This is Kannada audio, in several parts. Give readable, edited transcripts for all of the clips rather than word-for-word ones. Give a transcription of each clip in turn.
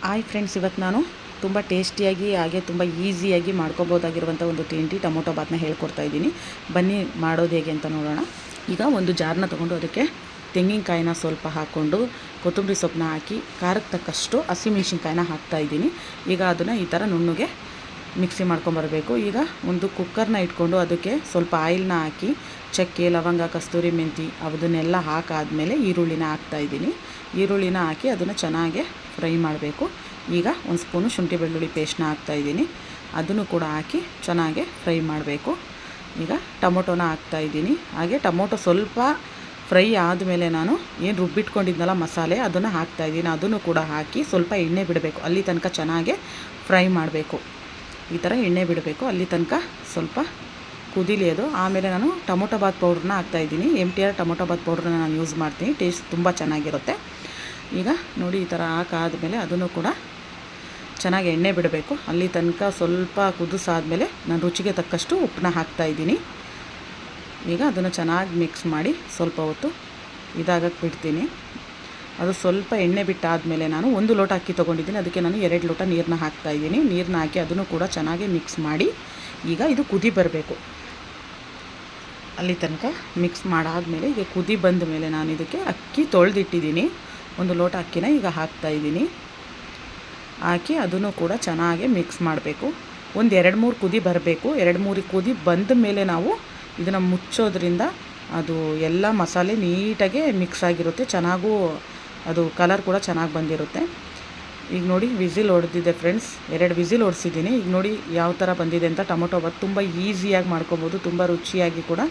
ಹಾಯ್ ಫ್ರೆಂಡ್ಸ್, ಇವತ್ತು ನಾನು ತುಂಬ ಟೇಸ್ಟಿಯಾಗಿ ಹಾಗೆ ತುಂಬ ಈಸಿಯಾಗಿ ಮಾಡ್ಕೋಬೋದಾಗಿರುವಂಥ ಒಂದು ತಿಂಡಿ ಟೊಮೊಟೊ ಬಾತನ್ನ ಹೇಳ್ಕೊಡ್ತಾ ಇದ್ದೀನಿ. ಬನ್ನಿ ಮಾಡೋದು ಹೇಗೆ ಅಂತ ನೋಡೋಣ. ಈಗ ಒಂದು ಜಾರನ್ನ ತೊಗೊಂಡು ಅದಕ್ಕೆ ತೆಂಗಿನಕಾಯಿನ ಸ್ವಲ್ಪ ಹಾಕ್ಕೊಂಡು ಕೊತ್ತಂಬರಿ ಸೊಪ್ಪನ್ನ ಹಾಕಿ ಖಾರಕ್ಕೆ ತಕ್ಕಷ್ಟು ಹಸಿಮೆಣ್ಸಿನ್ಕಾಯಿನ ಹಾಕ್ತಾಯಿದ್ದೀನಿ. ಈಗ ಅದನ್ನು ಈ ಥರ ನುಣ್ಣಗೆ ಮಿಕ್ಸಿ ಮಾಡ್ಕೊಂಬರಬೇಕು. ಈಗ ಒಂದು ಕುಕ್ಕರ್ನ ಇಟ್ಕೊಂಡು ಅದಕ್ಕೆ ಸ್ವಲ್ಪ ಆಯಿಲ್ನ ಹಾಕಿ ಚಕ್ಕೆ, ಲವಂಗ, ಕಸ್ತೂರಿ ಮೆಂತಿ ಅದನ್ನೆಲ್ಲ ಹಾಕಾದ್ಮೇಲೆ ಈರುಳ್ಳಿನ ಹಾಕ್ತಾಯಿದ್ದೀನಿ. ಈರುಳ್ಳಿನ ಹಾಕಿ ಅದನ್ನು ಚೆನ್ನಾಗಿ ಫ್ರೈ ಮಾಡಬೇಕು. ಈಗ ಒಂದು ಸ್ಪೂನು ಶುಂಠಿ ಬೆಳ್ಳುಳ್ಳಿ ಪೇಸ್ಟ್ನ ಹಾಕ್ತಾಯಿದ್ದೀನಿ. ಅದನ್ನು ಕೂಡ ಹಾಕಿ ಚೆನ್ನಾಗಿ ಫ್ರೈ ಮಾಡಬೇಕು. ಈಗ ಟೊಮೊಟೊನ ಹಾಕ್ತಾಯಿದ್ದೀನಿ. ಹಾಗೆ ಟೊಮೊಟೊ ಸ್ವಲ್ಪ ಫ್ರೈ ಆದಮೇಲೆ ನಾನು ಏನು ರುಬ್ಬಿಟ್ಕೊಂಡಿದ್ನಲ್ಲ ಮಸಾಲೆ ಅದನ್ನು ಹಾಕ್ತಾಯಿದ್ದೀನಿ. ಅದನ್ನು ಕೂಡ ಹಾಕಿ ಸ್ವಲ್ಪ ಎಣ್ಣೆ ಬಿಡಬೇಕು. ಅಲ್ಲಿ ತನಕ ಚೆನ್ನಾಗಿ ಫ್ರೈ ಮಾಡಬೇಕು. ಈ ಥರ ಎಣ್ಣೆ ಬಿಡಬೇಕು. ಅಲ್ಲಿ ತನಕ ಸ್ವಲ್ಪ ಕುದಿಲಿ ಅದು. ಆಮೇಲೆ ನಾನು ಟೊಮೊಟೊ ಬಾತ್ ಪೌಡ್ರನ್ನ ಹಾಕ್ತಾಯಿದ್ದೀನಿ. MTR ಟೊಮೊಟೊ ಬಾತ್ ಪೌಡ್ರನ್ನ ನಾನು ಯೂಸ್ ಮಾಡ್ತೀನಿ. ಟೇಸ್ಟ್ ತುಂಬ ಚೆನ್ನಾಗಿರುತ್ತೆ. ಈಗ ನೋಡಿ ಈ ಥರ ಹಾಕಾದ್ಮೇಲೆ ಅದನ್ನು ಕೂಡ ಚೆನ್ನಾಗಿ ಎಣ್ಣೆ ಬಿಡಬೇಕು. ಅಲ್ಲಿ ತನಕ ಸ್ವಲ್ಪ ಕುದಿಸಾದ್ಮೇಲೆ ನಾನು ರುಚಿಗೆ ತಕ್ಕಷ್ಟು ಉಪ್ಪನ್ನ ಹಾಕ್ತಾಯಿದ್ದೀನಿ. ಈಗ ಅದನ್ನು ಚೆನ್ನಾಗಿ ಮಿಕ್ಸ್ ಮಾಡಿ ಸ್ವಲ್ಪ ಹೊತ್ತು ಇದಾಗಕ್ಕೆ ಬಿಡ್ತೀನಿ. ಅದು ಸ್ವಲ್ಪ ಎಣ್ಣೆ ಬಿಟ್ಟಾದಮೇಲೆ ನಾನು 1 ಲೋಟ ಅಕ್ಕಿ ತೊಗೊಂಡಿದ್ದೀನಿ. ಅದಕ್ಕೆ ನಾನು 2 ಲೋಟ ನೀರನ್ನ ಹಾಕ್ತಾಯಿದ್ದೀನಿ. ನೀರನ್ನ ಹಾಕಿ ಅದನ್ನು ಕೂಡ ಚೆನ್ನಾಗಿ ಮಿಕ್ಸ್ ಮಾಡಿ ಈಗ ಇದು ಕುದಿ ಬರಬೇಕು. ಅಲ್ಲಿ ತನಕ ಮಿಕ್ಸ್ ಮಾಡಾದಮೇಲೆ ಈಗ ಕುದಿ ಬಂದ ಮೇಲೆ ನಾನು ಇದಕ್ಕೆ ಅಕ್ಕಿ ತೊಳೆದಿಟ್ಟಿದ್ದೀನಿ. 1 ಲೋಟ ಅಕ್ಕಿನ ಈಗ ಹಾಕ್ತಾಯಿದ್ದೀನಿ. ಹಾಕಿ ಅದನ್ನು ಕೂಡ ಚೆನ್ನಾಗಿ ಮಿಕ್ಸ್ ಮಾಡಬೇಕು. ಒಂದು 2-3 ಕುದಿ ಬರಬೇಕು. 2-3 ಕುದಿ ಬಂದ ಮೇಲೆ ನಾವು ಇದನ್ನು ಮುಚ್ಚೋದ್ರಿಂದ ಅದು ಎಲ್ಲ ಮಸಾಲೆ ನೀಟಾಗಿ ಮಿಕ್ಸ್ ಆಗಿರುತ್ತೆ. ಚೆನ್ನಾಗೂ ಅದು ಕಲರ್ ಕೂಡ ಚೆನ್ನಾಗಿ ಬಂದಿರುತ್ತೆ. ಈಗ ನೋಡಿ ವಿಸಿಲ್ ಹೊಡೆದಿದೆ ಫ್ರೆಂಡ್ಸ್. 2 ವಿಸಿಲ್ ಹೊಡೆಸಿದ್ದೀನಿ. ಈಗ ನೋಡಿ ಯಾವ ಥರ ಬಂದಿದೆ ಅಂತ. ಟೊಮೊಟೊ ಬಾತ್ ತುಂಬ ಈಸಿಯಾಗಿ ಮಾಡ್ಕೊಬೋದು, ತುಂಬ ರುಚಿಯಾಗಿ ಕೂಡ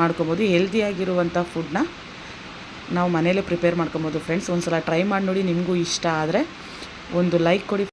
ಮಾಡ್ಕೊಬೋದು. ಹೆಲ್ದಿಯಾಗಿರುವಂಥ ಫುಡ್ನ ನಾವು ಮನೇಲೇ ಪ್ರಿಪೇರ್ ಮಾಡ್ಕೊಬೋದು ಫ್ರೆಂಡ್ಸ್. ಒಂದು ಸಲ ಟ್ರೈ ಮಾಡಿ ನೋಡಿ. ನಿಮಗೂ ಇಷ್ಟ ಆದರೆ ಒಂದು ಲೈಕ್ ಕೊಡಿ.